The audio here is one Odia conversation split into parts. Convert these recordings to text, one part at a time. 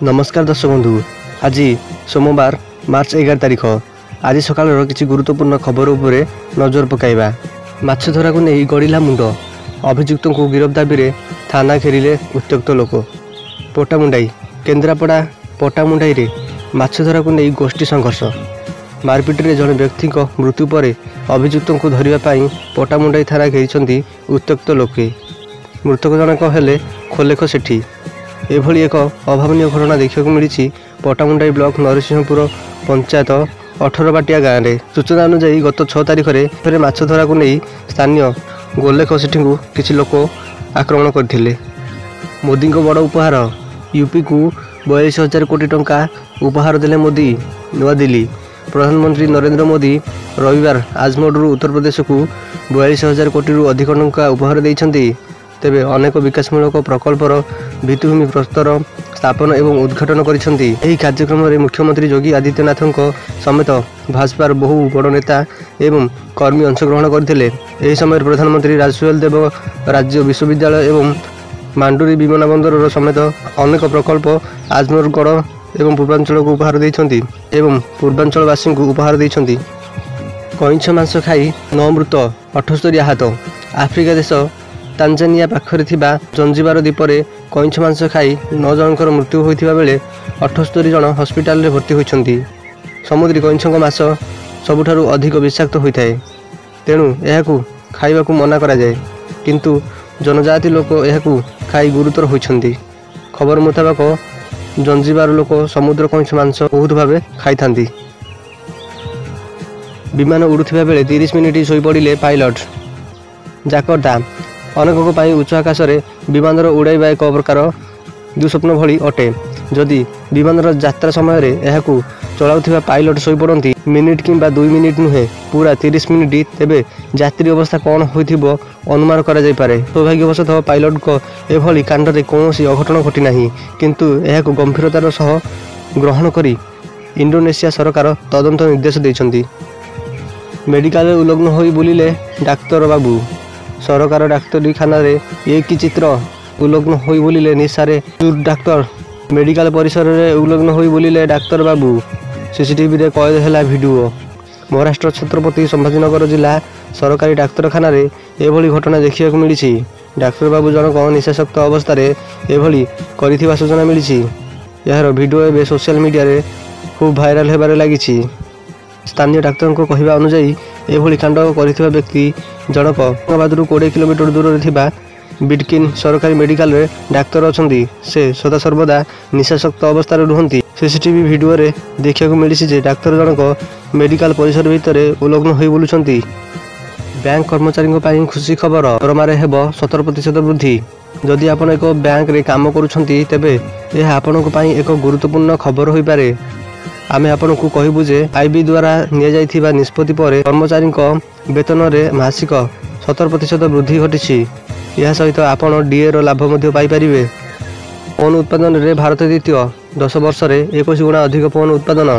नमस्कार दर्शक बंधु। आज सोमवार मार्च 11 तारिख। आज सकाल किसी गुरुत्वपूर्ण खबर उपरे नजर पकाइबा। माछ धरा को नहीं गड़िला मुंड। अभियुक्त को गिरफ दाबी रे थाना घेरिले उत्त्यक्त लोक। पोटामुंडाई केन्द्रापड़ा पोटामुंडाई रे माछ धरा को नहीं गोष्ठी संघर्ष। मारपिट रे जड़े व्यक्ति मृत्यु पर अभियुक्त को धरने पोटामुंडाई थाना घेरी उत्त्यक्त लोके। मृतक जनक हेले खोलेख सेठी। एभली एक अभावन घटना देखा मिली पटामुंडाई ब्लॉक नरसिंहपुर पंचायत 18 बाटिया गाँव में। सूचना अनुसार गत 6 तारिख में माछ धरा को नहीं स्थानीय गोलेख सेठी को किसी लोक आक्रमण करते। मोदी को बड़ उपहार। यूपी को 42,000 कोटी टंका उपहार देले मोदी। नवा दिल्ली प्रधानमंत्री नरेंद्र मोदी रविवार आजमगढ़ उत्तर प्रदेश को 42,000 कोटी अधिक टंका उपहार देइछन्ति। तेबे अनेक विकासमूलक प्रकल्पर भित्तिभूमि प्रस्तर स्थापन एवं उद्घाटन करिसेंति। एही कार्यक्रम में मुख्यमंत्री योगी आदित्यनाथ समेत भाजपा बहु बड़ नेता एवं कर्मी अंशग्रहण करथिले। एही समय प्रधानमंत्री राजसुहेल देव राज्य विश्वविद्यालय एवं मांडुरी विमानबंदर समेत अनेक प्रकल्प आजमगढ़ एवं पूर्वांचल को उपहार देइछन्ति एवं पूर्वांचलवासी को उपहार देइछन्ति। कइंछ मांस खाई 9 मृत 78 आहत। आफ्रिका देश तांजानिया पाखरे थिबा जंजीबार द्वीपर कइंछ मांस खाई 9 जनकर मृत्यु होइथिबा बेले 78 जन हस्पिटाल रे भर्ती होइछन्ति। समुद्री कइंछक मांस सबुठारु अधिक विषाक्त होइथाय, तेणु एहाकु खाइबाकु मना करा जाय, किंतु जनजाति लोक एहाकु खाई गुरुतर होइछन्ति। खबर मुताबिक जंजीबार लोक समुद्र कइंछ मांस बहुत भावे खाइथांती। विमान उड़ुथिबा बेले 30 मिनिट सोई पड़िले पायलट। जाकर्ता अनेकों उच्च आकाश में विमान उड़ाइबा एक प्रकार दुस्वप्न भली अटे। जदि विमान यात्रा समय यह चलाउथिबा पायलट शोई पड़ती मिनिट किंबा 2 मिनिट नुहे पूरा 30 मिनिट, तेबे यात्री अवस्था कौन होइथिबो अनुमान करा जाय पारे। सौभाग्यवशतः पायलट को एभली कांडरे कौनसी अघटन घटी नाही, किंतु यह गंभीरतार सह ग्रहण करी इंडोनेशिया सरकार तदंत निर्देश देइछन्ति। मेडिकल उल्लग्न होई बुलिले डाक्तर बाबू। सरकार डाक्तरीखाना एक चित्र उल्लग्न होई बोलिले निशारे डाक्तर। मेडिकल परिसर रे उल्लग्न होई बोलिले डाक्तर बाबू। सीसीटीवी रे कैद हैला वीडियो। महाराष्ट्र छत्रपति संभाजीनगर जिला सरकारी डाक्तरखाना रे एभली घटना देखिବାକୁ मिली। डाक्तर बाबू जनक निशाशक्त अवस्था रे एभली करिथिबा सूचना मिली। यार वीडियो एबे सोशल मीडिया रे खूब भाइराल हेबारे लागिछि। स्थानीय डाक्तर को कहवा अनुसार एभली कांड करिथिबा व्यक्ति जनक औरंगाबाद 20 किलोमीटर दूर थिबा बिडकिन सरकारी मेडिकल रे डाक्तर अछंती। से सदा सर्वदा निशाशक्त अवस्था रे रुहंती। सीसीटीवी वीडियो रे देखिବାକୁ मिलिछि जे डाक्तर जनक मेडिकल परिसर भितर उल्लग्न होई बोलुछंती। बैंक कर्मचारी को खुशी खबर। दरमारे हेबो 17% वृद्धि। जदि आपण एक बैंक रे काम करूछंती तेबे यह आपण को एक गुरुत्वपूर्ण खबर होई पारे। आमे आपण को कहबू जे आईबी द्वारा निया जाइथिबा निष्पत्ति पर कर्मचारी वेतन रे मासिक 17% वृद्धि घटी। यह सहित आपण डीए रो लाभ मध्य पाई परिबे। फोन उत्पादन रे भारत द्वितीय। 10 वर्ष रे 21 गुणा अधिक फोन उत्पादन।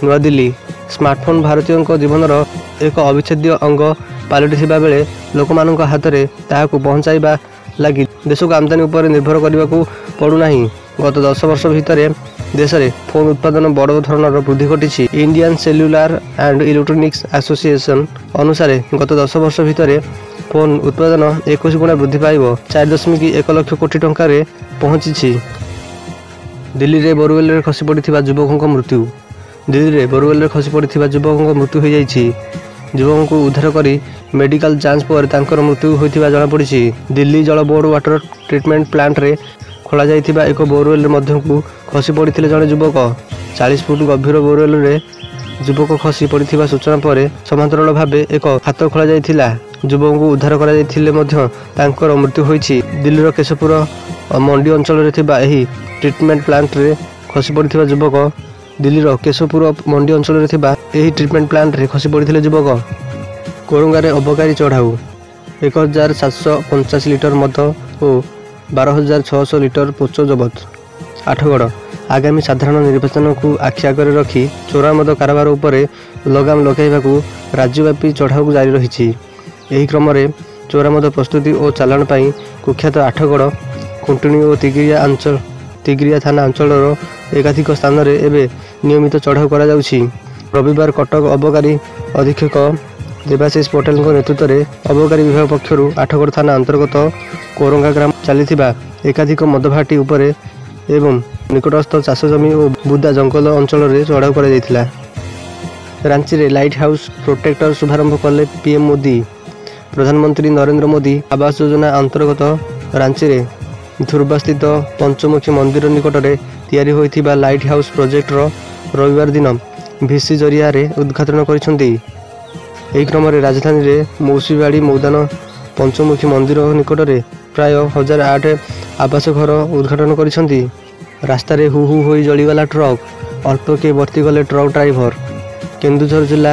नवा दिल्ली स्मार्टफोन भारतीय जीवन एक अविच्छेद्य अंग पलटिथिबा बेले लोकमानक हाथ रे ताहाकु पहुंचाइबा लागि देश को आमदानी उपर निर्भर करने को पड़ूना। गत 10 वर्ष भितर देश में फोन उत्पादन बड़ धरणर वृद्धि घटी। Indian cellular and electronics association अनुसार गत 10 वर्ष भितर फोन उत्पादन 21 गुणा वृद्धि पाइब 4.1 लाख कोटी टंका रे पहुंची। दिल्ली रे बोरवेल रे खसी पड़िथिबा युवक मृत्यु। दिल्ली रे बोरवेल रे खसी पड़िथिबा युवक मृत्यु हो जाइछि। युवक को उद्धार करी मेडिकल जांच पर तांकर मृत्यु होइथिबा जणा पड़िछि। दिल्ली जल बोर्ड वाटर ट्रीटमेंट प्लांट रे खोला जाइथिबा एक बोरवेल मध्य को खसी पड़िथिले जणे युवक। 40 फुट गभीर बोरवेल रे युवक खसी पड़िथिबा सूचना पर समांतराल भावे एक हाथ खोला जाइथिला। युवक को उद्धार करा जाइथिले मध्य तांकर मृत्यु होइछि। दिल्लीर केशपुर मंडी अंचल रे थिबा एही ट्रीटमेंट प्लांट रे खसी पड़िथिबा युवक। दिल्लीर केशपुर मंडी अंचल रे थिबा एही ट्रीटमेंट प्लांट रे खसी पड़िथिले युवक। कोरंगा रे अबकारी चढ़ाऊ। 1785 लिटर मद और 12,600 लिटर पोच जबत। आठगड़ आगामी साधारण निर्वाचन को आखि आगे रखी चोरा मद कारोबार उपरे लगाम लगाइबाकू राज्यव्यापी चढ़ाऊ जारी रही। एही क्रम में चोरा मद प्रस्तुति और चालाण पाई कुख्यात आठगड़ खुंटुणी और तिगिरिया ତିଗିରିଆ ଥାନା ଅଞ୍ଚଳର ଏକାଧିକ ସ୍ଥାନରେ ଏବେ ନିୟମିତ ଚଢ଼ାଉ କରାଯାଉଛି। ରବିବାର କଟକ ଅବକାରୀ ଅଧୀକ୍ଷକ ଦେବାଶିଷ ପଟେଲଙ୍କ ନେତୃତ୍ୱରେ ଅବକାରୀ ବିଭାଗ ପକ୍ଷରୁ ଆଠଗଡ଼ ଥାନା ଅନ୍ତର୍ଗତ କୋରଙ୍ଗା ଗ୍ରାମ ଚାଲିଥିବା ଏକାଧିକ ମଦଭାଟି ଉପରେ ଏବଂ ନିକଟସ୍ଥ ଚାଷ ଜମି ଓ ବୁଦା ଜଙ୍ଗଲ ଅଞ୍ଚଳରେ ଚଢ଼ାଉ କରାଯାଇଥିଲା। ରାଞ୍ଚିରେ ଲାଇଟ୍ ହାଉସ୍ ପ୍ରୋଟେକ୍ଟର ଶୁଭାରମ୍ଭ କଲେ ପିଏମ୍ ମୋଦି। ପ୍ରଧାନମନ୍ତ୍ରୀ ନରେନ୍ଦ୍ର ମୋଦି ଆବାସ ଯୋଜନା ଅନ୍ତର୍ଗତ ରାଞ୍ଚିରେ ଧ୍ରୁବସ୍ଥିତ ପଞ୍ଚମୁଖୀ ମନ୍ଦିର ନିକଟରେ ତିଆରି ହୋଇଥିବା ଲାଇଟ୍ ହାଉସ୍ ପ୍ରୋଜେକ୍ଟର ରବିବାର ଦିନ ଭିସି ଜରିଆରେ ଉଦ୍ଘାଟନ କରିଛନ୍ତି। ଏହି କ୍ରମରେ ରାଜଧାନୀରେ ମୌସୁମୀବାଡ଼ି ମୈଦାନ ପଞ୍ଚମୁଖୀ ମନ୍ଦିର ନିକଟରେ ପ୍ରାୟ 1008 ଆବାସ ଘର ଉଦ୍ଘାଟନ କରିଛନ୍ତି। ରାସ୍ତାରେ ହୁ ହୁ ହୋଇ ଜଳିଗଲା ଟ୍ରକ୍, ଅଳ୍ପକେ ବର୍ତ୍ତିଗଲେ ଟ୍ରକ୍ ଡ୍ରାଇଭର। କେନ୍ଦୁଝର ଜିଲ୍ଲା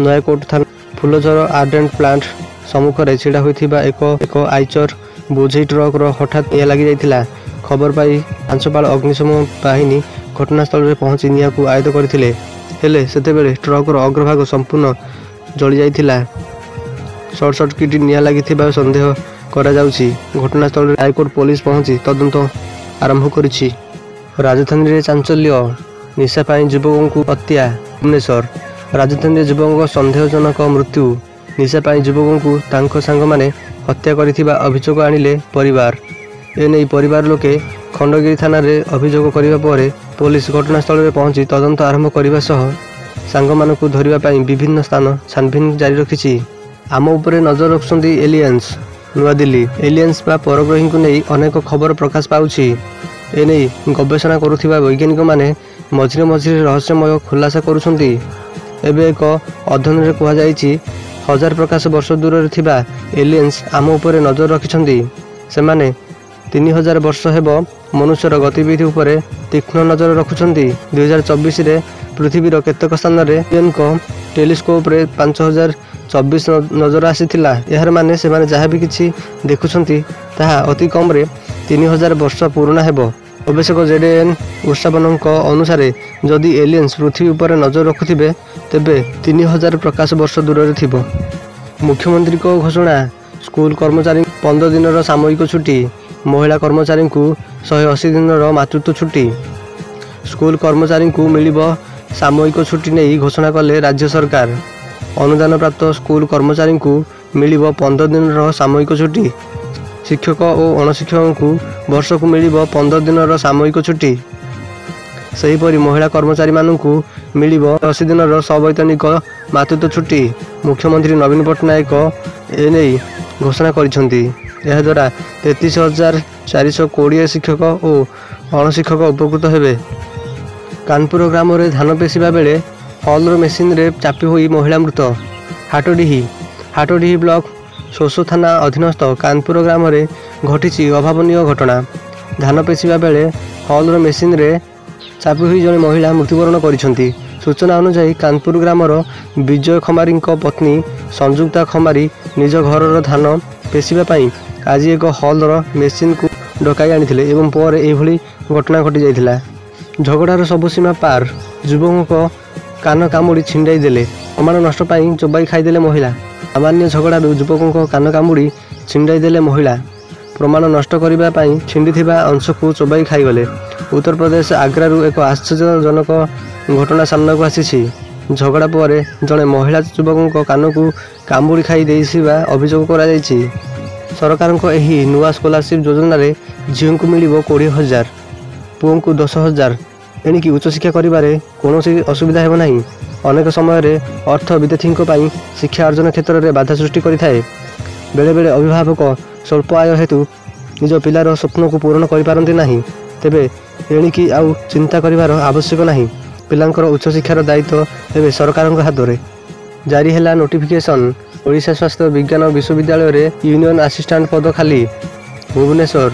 ନୟାକୋଟ ଥାନା ଫୁଲଝର ଆର୍ଡେଣ୍ଟ ପ୍ଲାଣ୍ଟ ସମ୍ମୁଖରେ ଛିଡ଼ା ହୋଇଥିବା ଏକ ଆଇଚର ବୋଝେଇ ଟ୍ରକ୍ର ହଠାତ୍ ନିଆଁ ଲାଗିଯାଇଥିଲା। ଖବର ପାଇ ପାଞ୍ଚପାଳ ଅଗ୍ନିଶମ ବାହିନୀ ଘଟଣାସ୍ଥଳରେ ପହଞ୍ଚି ନିଆଁକୁ ଆୟତ୍ତ କରିଥିଲେ, ହେଲେ ସେତେବେଳେ ଟ୍ରକ୍ର ଅଗ୍ରଭାଗ ସମ୍ପୂର୍ଣ୍ଣ ଜଳିଯାଇଥିଲା। ସର୍ଟ ସର୍କିଟ୍ ନିଆଁ ଲାଗିଥିବା ସନ୍ଦେହ କରାଯାଉଛି। ଘଟଣାସ୍ଥଳରେ ହାଇକୋର୍ଟ ପୋଲିସ ପହଞ୍ଚି ତଦନ୍ତ ଆରମ୍ଭ କରିଛି। ରାଜଧାନୀରେ ଚାଞ୍ଚଲ୍ୟ, ନିଶା ପାଇଁ ଯୁବକଙ୍କୁ ହତ୍ୟା। ଭୁବନେଶ୍ୱର ରାଜଧାନୀରେ ଯୁବକଙ୍କ ସନ୍ଦେହଜନକ ମୃତ୍ୟୁ। ନିଶା ପାଇଁ ଯୁବକଙ୍କୁ ତାଙ୍କ ସାଙ୍ଗମାନେ ହତ୍ୟା କରିଥିବା ଅଭିଯୋଗ ଆଣିଲେ ପରିବାର। ଏନେଇ ପରିବାର ଲୋକେ ଖଣ୍ଡଗିରି ଥାନାରେ ଅଭିଯୋଗ କରିବା ପରେ ପୋଲିସ ଘଟଣାସ୍ଥଳରେ ପହଞ୍ଚି ତଦନ୍ତ ଆରମ୍ଭ କରିବା ସହ ସାଙ୍ଗମାନଙ୍କୁ ଧରିବା ପାଇଁ ବିଭିନ୍ନ ସ୍ଥାନ ଛାନଭିନ୍ ଜାରି ରଖିଛି। ଆମ ଉପରେ ନଜର ରଖୁଛନ୍ତି ଏଲିଏନ୍ସ। ନୂଆଦିଲ୍ଲୀ ଏଲିଏନ୍ସ ବା ପରଗ୍ରହୀଙ୍କୁ ନେଇ ଅନେକ ଖବର ପ୍ରକାଶ ପାଉଛି। ଏନେଇ ଗବେଷଣା କରୁଥିବା ବୈଜ୍ଞାନିକମାନେ ମଝିରେ ମଝିରେ ରହସ୍ୟମୟ ଖୁଲାସା କରୁଛନ୍ତି। ଏବେ ଏକ ଅଧ୍ୟୟନରେ କୁହାଯାଇଛି 1000 ପ୍ରକାଶ ବର୍ଷ ଦୂରରେ ଥିବା ଏଲିଏନ୍ସ ଆମ ଉପରେ ନଜର ରଖିଛନ୍ତି। ସେମାନେ 3000 ବର୍ଷ ହେବ ମନୁଷ୍ୟର ଗତିବିଧି ଉପରେ ତୀକ୍ଷ୍ଣ ନଜର ରଖୁଛନ୍ତି। 2024ରେ ପୃଥିବୀର କେତେକ ସ୍ଥାନରେ ଏଲିଏନ୍ଙ୍କ ଟେଲିସ୍କୋପରେ 5024 ନଜର ଆସିଥିଲା। ଏହାର ମାନେ ସେମାନେ ଯାହା ବି କିଛି ଦେଖୁଛନ୍ତି ତାହା ଅତି କମ୍ରେ 3000 ବର୍ଷ ପୁରୁଣା ହେବ। ଗବେଷକ ଜେଡେଏନ୍ ଉତ୍ସାବନଙ୍କ ଅନୁସାରେ ଯଦି ଏଲିଏନ୍ସ ପୃଥିବୀ ଉପରେ ନଜର ରଖୁଥିବେ ତେବେ 3000 ପ୍ରକାଶ ବର୍ଷ ଦୂରରେ ଥିବ। ମୁଖ୍ୟମନ୍ତ୍ରୀଙ୍କ ଘୋଷଣା, ସ୍କୁଲ କର୍ମଚାରୀ 15 ଦିନର ସାମୟିକ ଛୁଟି, ମହିଳା କର୍ମଚାରୀଙ୍କୁ 180 ଦିନର ମାତୃତ୍ୱ ଛୁଟି। ସ୍କୁଲ କର୍ମଚାରୀଙ୍କୁ ମିଳିବ ସାମୟିକ ଛୁଟି ନେଇ ଘୋଷଣା କଲେ ରାଜ୍ୟ ସରକାର। ଅନୁଦାନପ୍ରାପ୍ତ ସ୍କୁଲ କର୍ମଚାରୀଙ୍କୁ ମିଳିବ 15 ଦିନର ସାମୟିକ ଛୁଟି। ଶିକ୍ଷକ ଓ ଅଣଶିକ୍ଷକଙ୍କୁ ବର୍ଷକୁ ମିଳିବ 15 ଦିନର ସାମୟିକ ଛୁଟି। ସେହିପରି ମହିଳା କର୍ମଚାରୀମାନଙ୍କୁ ମିଳିବ 80 ଦିନର ସବୈତନିକ ମାତୃତ୍ୱ ଛୁଟି। ମୁଖ୍ୟମନ୍ତ୍ରୀ ନବୀନ ପଟ୍ଟନାୟକ ଏନେଇ ଘୋଷଣା କରିଛନ୍ତି। ଏହାଦ୍ୱାରା 33,420 ଶିକ୍ଷକ ଓ ଅଣଶିକ୍ଷକ ଉପକୃତ ହେବେ। କାନପୁର ଗ୍ରାମରେ ଧାନ ପେଷିବା ବେଳେ ହଲ୍ର ମେସିନ୍ରେ ଚାପି ହୋଇ ମହିଳା ମୃତ। ହାଟଡିହି ବ୍ଲକ ସୋସୋ ଥାନା ଅଧୀନସ୍ଥ କାନପୁର ଗ୍ରାମରେ ଘଟିଛି ଅଭାବନୀୟ ଘଟଣା। ଧାନ ପେଷିବା ବେଳେ ହଲ୍ର ମେସିନ୍ରେ ଚାପି ହୋଇ ଜଣେ ମହିଳା ମୃତ୍ୟୁବରଣ କରିଛନ୍ତି। ସୂଚନା ଅନୁଯାୟୀ କାନପୁର ଗ୍ରାମର ବିଜୟ ଖମାରୀଙ୍କ ପତ୍ନୀ ସଂଯୁକ୍ତା ଖମାରୀ ନିଜ ଘରର ଧାନ ପେଷିବା ପାଇଁ ଆଜି ଏକ ହଲ୍ର ମେସିନ୍କୁ ଡକାଇ ଆଣିଥିଲେ ଏବଂ ପରେ ଏଭଳି ଘଟଣା ଘଟିଯାଇଥିଲା। ଝଗଡ଼ାର ସବୁ ସୀମା ପାର, ଯୁବକଙ୍କ କାନ କାମୁଡ଼ି ଛିଣ୍ଡାଇ ଦେଲେ। ପ୍ରମାଣ ନଷ୍ଟ ପାଇଁ ଚୋବାଇ ଖାଇଦେଲେ ମହିଳା। ସାମାନ୍ୟ ଝଗଡ଼ାରୁ ଯୁବକଙ୍କ କାନ କାମୁଡ଼ି ଛିଣ୍ଡାଇ ଦେଲେ ମହିଳା। ପ୍ରମାଣ ନଷ୍ଟ କରିବା ପାଇଁ ଛିଣ୍ଡିଥିବା ଅଂଶକୁ ଚୋବାଇ ଖାଇଗଲେ। ଉତ୍ତରପ୍ରଦେଶ ଆଗ୍ରାରୁ ଏକ ଆଶ୍ଚର୍ଯ୍ୟଜନକ ଘଟଣା ସାମ୍ନାକୁ ଆସିଛି। ଝଗଡ଼ା ପରେ ଜଣେ ମହିଳା ଯୁବକଙ୍କ କାନକୁ କାମୁଡ଼ି ଖାଇ ଦେଇଥିବା ଅଭିଯୋଗ କରାଯାଇଛି। ସରକାରଙ୍କ ଏହି ନୂଆ ସ୍କଲାରସିପ୍ ଯୋଜନାରେ ଝିଅଙ୍କୁ ମିଳିବ 20,000, ପୁଅଙ୍କୁ 10,000। ଏଣିକି ଉଚ୍ଚଶିକ୍ଷା କରିବାରେ କୌଣସି ଅସୁବିଧା ହେବ ନାହିଁ। ଅନେକ ସମୟରେ ଅର୍ଥ ବିଦ୍ୟାର୍ଥୀଙ୍କ ପାଇଁ ଶିକ୍ଷା ଅର୍ଜନ କ୍ଷେତ୍ରରେ ବାଧା ସୃଷ୍ଟି କରିଥାଏ। ବେଳେବେଳେ ଅଭିଭାବକ ସ୍ୱଳ୍ପ ଆୟ ହେତୁ ନିଜ ପିଲାର ସ୍ୱପ୍ନକୁ ପୂରଣ କରିପାରନ୍ତି ନାହିଁ। ତେବେ ଏଣିକି ଆଉ ଚିନ୍ତା କରିବାର ଆବଶ୍ୟକ ନାହିଁ। ପିଲାଙ୍କର ଉଚ୍ଚଶିକ୍ଷାର ଦାୟିତ୍ୱ ଏବେ ସରକାରଙ୍କ ହାତରେ। ଜାରି ହେଲା ନୋଟିଫିକେସନ୍। ଓଡ଼ିଶା ସ୍ୱାସ୍ଥ୍ୟ ବିଜ୍ଞାନ ବିଶ୍ୱବିଦ୍ୟାଳୟରେ ୟୁନିୟନ ଆସିଷ୍ଟାଣ୍ଟ ପଦ ଖାଲି। ଭୁବନେଶ୍ୱର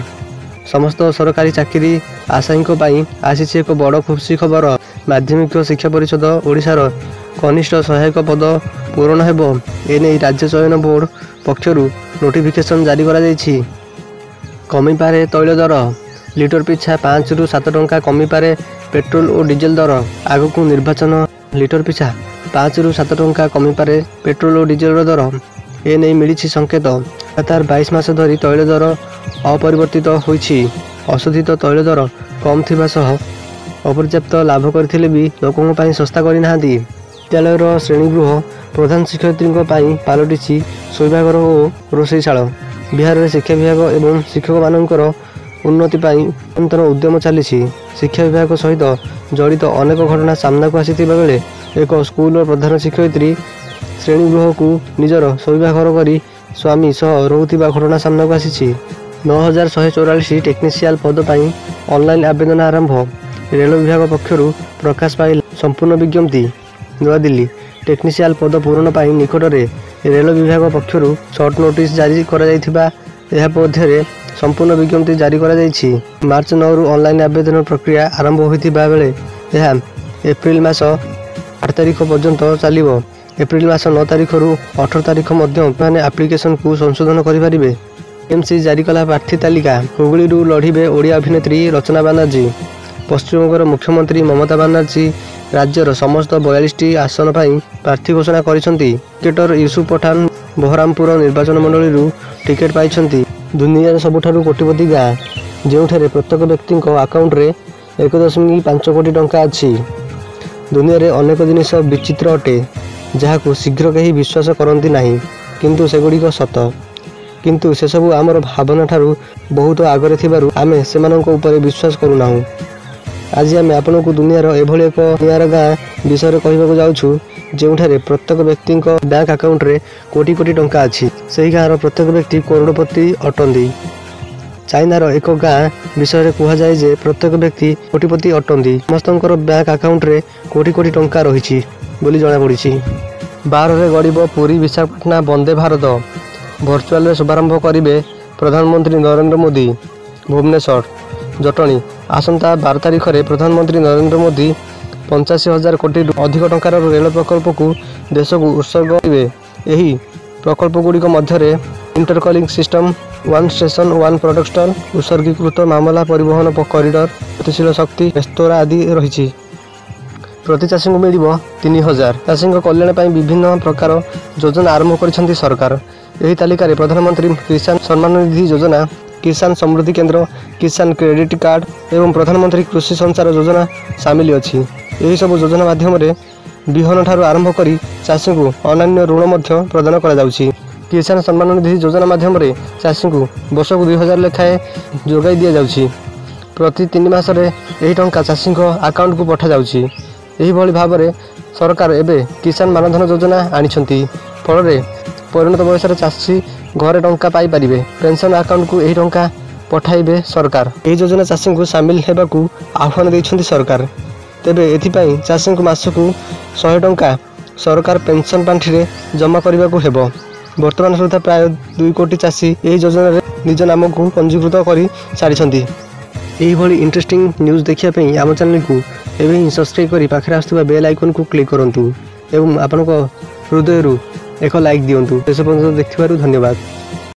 ସମସ୍ତ ସରକାରୀ ଚାକିରି ଆଶାୟୀଙ୍କ ପାଇଁ ଆସିଛି ଏକ ବଡ଼ ଖୁସି ଖବର। ମାଧ୍ୟମିକ ଶିକ୍ଷା ପରିଷଦ ଓଡ଼ିଶାର କନିଷ୍ଠ ସହାୟକ ପଦ ପୂରଣ ହେବ। ଏନେଇ ରାଜ୍ୟ ଚୟନ ବୋର୍ଡ ପକ୍ଷରୁ ନୋଟିଫିକେସନ୍ ଜାରି କରାଯାଇଛି। କମିପାରେ ତୈଳ ଦର, ଲିଟର ପିଛା 5ରୁ 7 ଟଙ୍କା କମିପାରେ ପେଟ୍ରୋଲ ଓ ଡିଜେଲ ଦର। ଆଗକୁ ନିର୍ବାଚନ, ଲିଟର ପିଛା 5ରୁ 7 ଟଙ୍କା କମିପାରେ ପେଟ୍ରୋଲ ଓ ଡିଜେଲର ଦର। ଏନେଇ ମିଳିଛି ସଂକେତ। ଲଗାତାର 22 ମାସ ଧରି ତୈଳ ଦର ଅପରିବର୍ତ୍ତିତ ହୋଇଛି। ଅଶୋଧିତ ତୈଳ ଦର କମ୍ ଥିବା ସହ ଅପର୍ଯ୍ୟାପ୍ତ ଲାଭ କରିଥିଲେ ବି ଲୋକଙ୍କ ପାଇଁ ଶସ୍ତା କରିନାହାନ୍ତି। ବିଦ୍ୟାଳୟର ଶ୍ରେଣୀଗୃହ ପ୍ରଧାନ ଶିକ୍ଷୟିତ୍ରୀଙ୍କ ପାଇଁ ପାଲଟିଛି ଶୋଇବା ଘର ଓ ରୋଷେଇଶାଳ। ବିହାରରେ ଶିକ୍ଷା ବିଭାଗ ଏବଂ ଶିକ୍ଷକମାନଙ୍କର ଉନ୍ନତି ପାଇଁ ନିରନ୍ତର ଉଦ୍ୟମ ଚାଲିଛି। ଶିକ୍ଷା ବିଭାଗ ସହିତ ଜଡ଼ିତ ଅନେକ ଘଟଣା ସାମ୍ନାକୁ ଆସିଥିବା ବେଳେ ଏକ ସ୍କୁଲର ପ୍ରଧାନ ଶିକ୍ଷୟିତ୍ରୀ ଶ୍ରେଣୀଗୃହକୁ ନିଜର ଶୋଇବା ଘର କରି ସ୍ୱାମୀ ସହ ରହୁଥିବା ଘଟଣା ସାମ୍ନାକୁ ଆସିଛି। 9144 ଟେକ୍ନିସିଆଲ ପଦ ପାଇଁ ଅନଲାଇନ୍ ଆବେଦନ ଆରମ୍ଭ। ରେଳ ବିଭାଗ ପକ୍ଷରୁ ପ୍ରକାଶ ପାଇଲା ସମ୍ପୂର୍ଣ୍ଣ ବିଜ୍ଞପ୍ତି। ନୂଆଦିଲ୍ଲୀ ଟେକ୍ନିସିଆଲ ପଦ ପୂରଣ ପାଇଁ ନିକଟରେ ରେଳ ବିଭାଗ ପକ୍ଷରୁ ସର୍ଟ ନୋଟିସ୍ ଜାରି କରାଯାଇଥିବା ଏହା ମଧ୍ୟରେ ସମ୍ପୂର୍ଣ୍ଣ ବିଜ୍ଞପ୍ତି ଜାରି କରାଯାଇଛି। ମାର୍ଚ୍ଚ 9ରୁ ଅନଲାଇନ୍ ଆବେଦନ ପ୍ରକ୍ରିୟା ଆରମ୍ଭ ହୋଇଥିବା ବେଳେ ଏହା ଏପ୍ରିଲ ମାସ 8 ତାରିଖ ପର୍ଯ୍ୟନ୍ତ ଚାଲିବ। ଏପ୍ରିଲ ମାସ 9 ତାରିଖରୁ 18 ତାରିଖ ମଧ୍ୟ ମାନେ ଆପ୍ଲିକେସନକୁ ସଂଶୋଧନ କରିପାରିବେ। ଏମ୍ସି ଜାରି କଲା ପ୍ରାର୍ଥୀ ତାଲିକା। ହୁଗୁଳିରୁ ଲଢ଼ିବେ ଓଡ଼ିଆ ଅଭିନେତ୍ରୀ ରଚନା ବାନାର୍ଜୀ। ପଶ୍ଚିମବଙ୍ଗର ମୁଖ୍ୟମନ୍ତ୍ରୀ ମମତା ବାନାର୍ଜୀ ରାଜ୍ୟର ସମସ୍ତ 42ଟି ଆସନ ପାଇଁ ପ୍ରାର୍ଥୀ ଘୋଷଣା କରିଛନ୍ତି। କ୍ରିକେଟର ୟୁସୁଫ ପଠାନ ବହରାମପୁର ନିର୍ବାଚନ ମଣ୍ଡଳୀରୁ ଟିକେଟ୍ ପାଇଛନ୍ତି। ଦୁନିଆର ସବୁଠାରୁ କୋଟିପତି ଗାଁ, ଯେଉଁଠାରେ ପ୍ରତ୍ୟେକ ବ୍ୟକ୍ତିଙ୍କ ଆକାଉଣ୍ଟରେ 1.5 କୋଟି ଟଙ୍କା ଅଛି। ଦୁନିଆରେ ଅନେକ ଜିନିଷ ବିଚିତ୍ର ଅଟେ, ଯାହାକୁ ଶୀଘ୍ର କେହି ବିଶ୍ୱାସ କରନ୍ତି ନାହିଁ, କିନ୍ତୁ ସେଗୁଡ଼ିକ ସତ। କିନ୍ତୁ ସେସବୁ ଆମର ଭାବନାଠାରୁ ବହୁତ ଆଗରେ ଥିବାରୁ ଆମେ ସେମାନଙ୍କ ଉପରେ ବିଶ୍ୱାସ କରୁନାହୁଁ। ଆଜି ଆମେ ଆପଣଙ୍କୁ ଦୁନିଆର ଏଭଳି ଏକ ନିଆରା ଗାଁ ବିଷୟରେ କହିବାକୁ ଯାଉଛୁ, ଯେଉଁଠାରେ ପ୍ରତ୍ୟେକ ବ୍ୟକ୍ତିଙ୍କ ବ୍ୟାଙ୍କ ଆକାଉଣ୍ଟରେ କୋଟି କୋଟି ଟଙ୍କା ଅଛି। ସେହି ଗାଁର ପ୍ରତ୍ୟେକ ବ୍ୟକ୍ତି କରୋଡ଼ପତି ଅଟନ୍ତି। ଚାଇନାର ଏକ ଗାଁ ବିଷୟରେ କୁହାଯାଏ ଯେ ପ୍ରତ୍ୟେକ ବ୍ୟକ୍ତି କୋଟିପତି ଅଟନ୍ତି। ସମସ୍ତଙ୍କର ବ୍ୟାଙ୍କ ଆକାଉଣ୍ଟରେ କୋଟି କୋଟି ଟଙ୍କା ରହିଛି ବୋଲି ଜଣାପଡ଼ିଛି। 12ରେ ଗଡ଼ିବ ପୁରୀ ବିଶାଖାପାଟଣା ବନ୍ଦେ ଭାରତ। ଭର୍ଚୁଆଲରେ ଶୁଭାରମ୍ଭ କରିବେ ପ୍ରଧାନମନ୍ତ୍ରୀ ନରେନ୍ଦ୍ର ମୋଦି। ଭୁବନେଶ୍ୱର ଜଟଣୀ ଆସନ୍ତା 12 ତାରିଖରେ ପ୍ରଧାନମନ୍ତ୍ରୀ ନରେନ୍ଦ୍ର ମୋଦି 85,000 କୋଟିରୁ ଅଧିକ ଟଙ୍କାର ରେଳ ପ୍ରକଳ୍ପକୁ ଦେଶକୁ ଉତ୍ସର୍ଗ କରିବେ। ଏହି ପ୍ରକଳ୍ପଗୁଡ଼ିକ ମଧ୍ୟରେ interlocking system, one station one product stall, ଉତ୍ସର୍ଗୀକୃତ ମାମଲା ପରିବହନ କରିଡର, ଗତିଶୀଳ ଶକ୍ତି ରେସ୍ତୋରାଁ ଆଦି ରହିଛି। ପ୍ରତି ଚାଷୀଙ୍କୁ ମିଳିବ 3,000। ଚାଷୀଙ୍କ କଲ୍ୟାଣ ପାଇଁ ବିଭିନ୍ନ ପ୍ରକାର ଯୋଜନା ଆରମ୍ଭ କରିଛନ୍ତି ସରକାର। ଏହି ତାଲିକାରେ ପ୍ରଧାନମନ୍ତ୍ରୀ କିଷାନ ସମ୍ମାନ ନିଧି ଯୋଜନା, କିଷାନ ସମୃଦ୍ଧି କେନ୍ଦ୍ର, କିଷାନ କ୍ରେଡିଟ୍ କାର୍ଡ ଏବଂ ପ୍ରଧାନମନ୍ତ୍ରୀ କୃଷି ସଞ୍ଚାର ଯୋଜନା ସାମିଲ ଅଛି। ଏହିସବୁ ଯୋଜନା ମାଧ୍ୟମରେ ବିହନ ଠାରୁ ଆରମ୍ଭ କରି ଚାଷୀଙ୍କୁ ଅନ୍ୟାନ୍ୟ ଋଣ ମଧ୍ୟ ପ୍ରଦାନ କରାଯାଉଛି। କିଷାନ ସମ୍ମାନ ନିଧି ଯୋଜନା ମାଧ୍ୟମରେ ଚାଷୀଙ୍କୁ ବର୍ଷକୁ 2,000 ଲେଖାଏଁ ଯୋଗାଇ ଦିଆଯାଉଛି। ପ୍ରତି 3 ମାସରେ ଏହି ଟଙ୍କା ଚାଷୀଙ୍କ ଆକାଉଣ୍ଟକୁ ପଠାଯାଉଛି। ଏହିଭଳି ଭାବରେ ସରକାର ଏବେ କିଷାନ ମାନଧନ ଯୋଜନା ଆଣିଛନ୍ତି। ଫଳରେ ପରିଣତ ବୟସରେ ଚାଷୀ ଘରେ ଟଙ୍କା ପାଇପାରିବେ। ପେନ୍ସନ୍ ଆକାଉଣ୍ଟକୁ ଏହି ଟଙ୍କା ପଠାଇବେ ସରକାର। ଏହି ଯୋଜନା ଚାଷୀଙ୍କୁ ସାମିଲ ହେବାକୁ ଆହ୍ୱାନ ଦେଇଛନ୍ତି ସରକାର। ତେବେ ଏଥିପାଇଁ ଚାଷୀଙ୍କୁ ମାସକୁ 100 ଟଙ୍କା ସରକାର ପେନ୍ସନ୍ ପାଣ୍ଠିରେ ଜମା କରିବାକୁ ହେବ। ବର୍ତ୍ତମାନ ସୁଦ୍ଧା ପ୍ରାୟ 2 କୋଟି ଚାଷୀ ଏହି ଯୋଜନାରେ ନିଜ ନାମକୁ ପଞ୍ଜୀକୃତ କରି ସାରିଛନ୍ତି। ଏହିଭଳି ଇଣ୍ଟରେଷ୍ଟିଂ ନ୍ୟୁଜ୍ ଦେଖିବା ପାଇଁ ଆମ ଚ୍ୟାନେଲକୁ ଏବେ ହିଁ ସବସ୍କ୍ରାଇବ୍ କରି ପାଖରେ ଆସୁଥିବା ବେଲ୍ ଆଇକନ୍କୁ କ୍ଲିକ୍ କରନ୍ତୁ ଏବଂ ଆପଣଙ୍କ ହୃଦୟରୁ ଏକ ଲାଇକ୍ ଦିଅନ୍ତୁ। ଶେଷ ପର୍ଯ୍ୟନ୍ତ ଦେଖିଥିବାରୁ ଧନ୍ୟବାଦ।